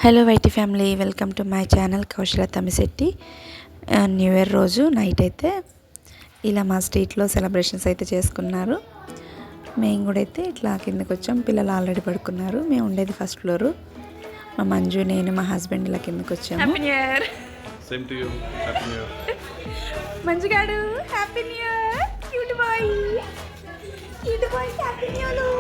Hello YT family, welcome to my channel Kaushala Tamishetti. New year రోజు night అయితే ఇలా మా స్ట్రీట్లో సెలబ్రేషన్స్ అయితే చేసుకున్నారు. మేము కూడా అయితే ఇట్లా కిందకి వచ్చాం. పిల్లలు ఆల్రెడీ పడుకున్నారు. మేము ఉండేది ఫస్ట్ ఫ్లోరు. మా మంజు, నేను, మా హస్బెండ్ ఇలా కిందకి వచ్చాము. Happy new year. Same to you. Happy new year. Manju గాడు happy new year. Cute boy, cute boy, happy new year.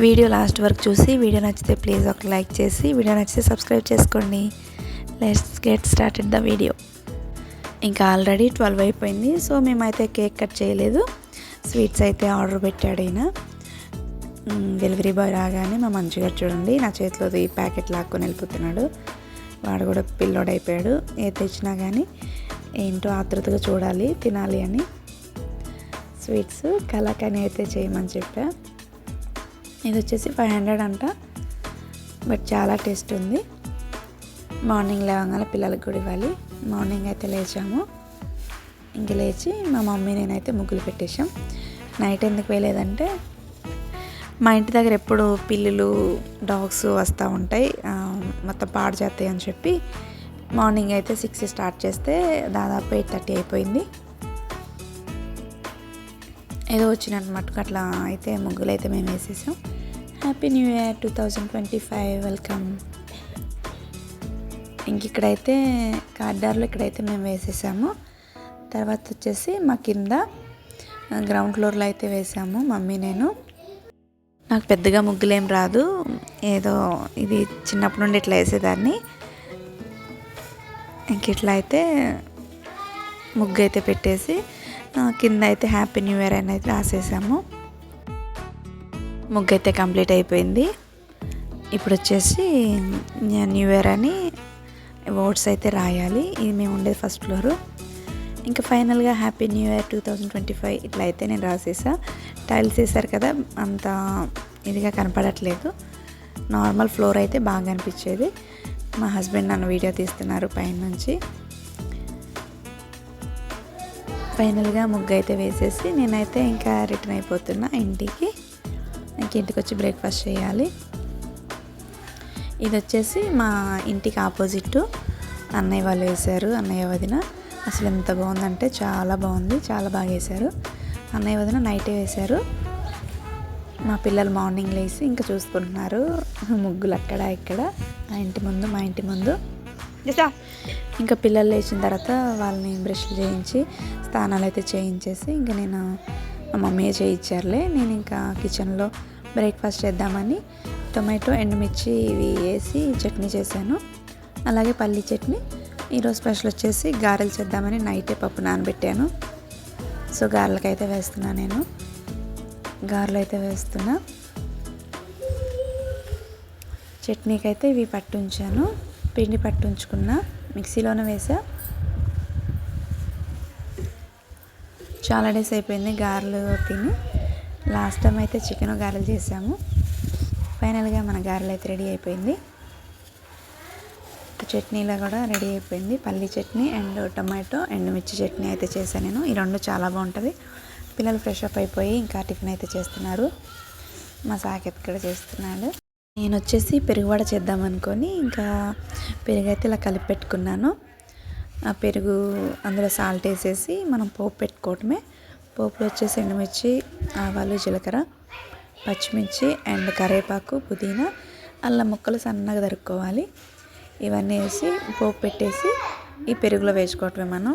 Video last వరకు చూసి వీడియో నచ్చితే ప్లీజ్ ఒక లైక్ చేసి, వీడియో నచ్చితే సబ్స్క్రైబ్ చేసుకోండి. Let's get started the video. ఇంకా already 12 అయిపోయింది. సో మేమైతే కేక్ కట్ చేయలేదు. స్వీట్స్ అయితే ఆర్డర్ పెట్టాడు ఈయన. డెలివరీ బాయ్ రాగానే మా మంచి గారు చూడండి నా చేతిలో ఈ ప్యాకెట్ లాక్కొని వెళ్ళిపోతున్నాడు. వాడు కూడా పిల్లోడు అయిపోయాడు. ఏ తెచ్చినా కానీ ఏంటో ఆతృతగా చూడాలి, తినాలి అని. స్వీట్స్ కలాకని అయితే చేయమని చెప్పా. ఇది వచ్చేసి 500 అంట, బట్ చాలా టేస్ట్ ఉంది. మార్నింగ్ లేవగానే పిల్లలకు కూడా ఇవ్వాలి. మార్నింగ్ అయితే లేచాము. ఇంక లేచి మా మమ్మీ నేనైతే ముగ్గులు పెట్టేశాం. నైట్ ఎందుకు వేయలేదంటే మా ఇంటి దగ్గర ఎప్పుడు పిల్లులు, డాగ్స్ వస్తూ ఉంటాయి, మొత్తం పాడు చేస్తాయి అని చెప్పి మార్నింగ్ అయితే 6 స్టార్ట్ చేస్తే దాదాపు 8:30 అయిపోయింది. ఏదో వచ్చినట్టు మట్టుకు అట్లా అయితే ముగ్గులు అయితే మేము వేసేసాం. Happy new year 2025, welcome. ఇంక ఇక్కడైతే కార్డార్లో ఇక్కడైతే మేము వేసేసాము. తర్వాత వచ్చేసి మా కింద గ్రౌండ్ ఫ్లోర్లో అయితే వేసాము మమ్మీ నేను. నాకు పెద్దగా ముగ్గులేం రాదు, ఏదో ఇది చిన్నప్పటి నుండి ఇట్లా వేసేదాన్ని. ఇంక ఇట్లా అయితే ముగ్గు అయితే పెట్టేసి కింద అయితే హ్యాపీ న్యూ ఇయర్ అని అయితే రాసేసాము. ముగ్గు అయితే కంప్లీట్ అయిపోయింది. ఇప్పుడు వచ్చేసి న్యూ ఇయర్ అని వర్డ్స్ అయితే రాయాలి. ఇది మేము ఉండేది ఫస్ట్ ఫ్లోరు. ఇంకా ఫైనల్గా హ్యాపీ న్యూ ఇయర్ 2025 ఇట్లా అయితే నేను రాసేసా. టైల్స్ వేసారు కదా, అంత ఇదిగా కనపడట్లేదు. నార్మల్ ఫ్లోర్ అయితే బాగా అనిపించేది. మా హస్బెండ్ నన్ను వీడియో తీస్తున్నారు పైన నుంచి. ఫైనల్గా ముగ్గు అయితే వేసేసి నేనైతే ఇంకా రిటర్న్ అయిపోతున్నా ఇంటికి. ఇంటికి వచ్చి బ్రేక్ఫాస్ట్ చేయాలి. ఇది వచ్చేసి మా ఇంటికి ఆపోజిట్ అన్నయ్య వాళ్ళు వేశారు. అన్నయ్య వదిన అసలు ఎంత బాగుందంటే చాలా బాగుంది, చాలా బాగా వేశారు. అన్నయ్య వదిన నైటే వేశారు. మా పిల్లలు మార్నింగ్ లేసి ఇంకా చూసుకుంటున్నారు ముగ్గులు అక్కడ ఇక్కడ, మా ఇంటి ముందు, మా ఇంటి ముందు. ఇంకా పిల్లలు లేచిన తర్వాత వాళ్ళని బ్రష్లు చేయించి స్నానాలు అయితే చేయించేసి ఇంకా నేను మా మమ్మీ చేయించారులే. నేను ఇంకా కిచెన్లో బ్రేక్ఫాస్ట్ చేద్దామని టొమాటో, ఎండుమిర్చి ఇవి వేసి చట్నీ చేశాను, అలాగే పల్లీ చట్నీ. ఈరోజు స్పెషల్ వచ్చేసి గారెలు చేద్దామని నైటే పప్పు నానబెట్టాను. సో గారెలకి అయితే వేస్తున్నా, నేను గారెలు అయితే వేస్తున్నా. చట్నీకి అయితే ఇవి పట్టుంచాను, పిండి పట్టుంచుకున్నా, మిక్సీలోనే వేసా. చాలా డేస్ అయిపోయింది గారెలు తిని. లాస్ట్ టైం అయితే చికెన్ గారెలు చేసాము. ఫైనల్గా మన గారెలు అయితే రెడీ అయిపోయింది. చట్నీలో కూడా రెడీ అయిపోయింది. పల్లీ చట్నీ అండ్ టొమాటో ఎండుమిర్చి చట్నీ అయితే చేశాను నేను. ఈ రెండు చాలా బాగుంటుంది. పిల్లలు ఫ్రెష్ అప్ అయిపోయి ఇంకా టిఫిన్ అయితే చేస్తున్నారు. మా సాకేత్ కూడా చేస్తున్నాడు. నేను వచ్చేసి పెరుగువడ చేద్దాం అనుకొని ఇంకా పెరుగు అయితే ఇలా కలిపి పెట్టుకున్నాను. ఆ పెరుగు అందులో సాల్ట్ వేసేసి మనం పోపు పెట్టుకోవటమే. పోపులో వచ్చేసి ఎండుమిర్చి, ఆవాలు, జీలకర్ర, పచ్చిమిర్చి అండ్ కరివేపాకు, పుదీనా, అల్లం ముక్కలు సన్నగా తరుక్కోవాలి. ఇవన్నీ వేసి పోపు పెట్టేసి ఈ పెరుగులో వేసుకోవటమే మనం.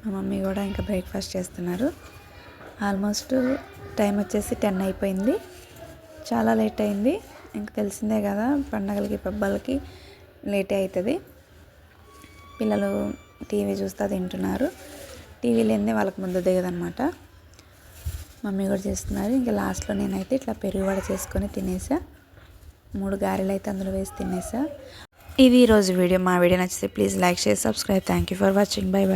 మా మమ్మీ కూడా ఇంకా బ్రేక్ఫాస్ట్ చేస్తున్నారు. ఆల్మోస్ట్ టైం వచ్చేసి 10 అయిపోయింది. చాలా లేట్ అయింది. ఇంక తెలిసిందే కదా, పండగలకి పబ్బలకి లేటే అవుతుంది. పిల్లలు టీవీ చూస్తూ తింటున్నారు. టీవీ లేనిదే వాళ్ళకి ముందు దిగదనమాట. మమ్మీ కూడా చేస్తున్నారు. ఇంకా లాస్ట్లో నేనైతే ఇట్లా పెరుగు వడ చేసుకొని తినేసా. 3 గారెలు అయితే అందులో వేసి తినేసా. ఇది ఈరోజు వీడియో. మా వీడియో నచ్చితే please like, share, subscribe. Thank you for watching. By by.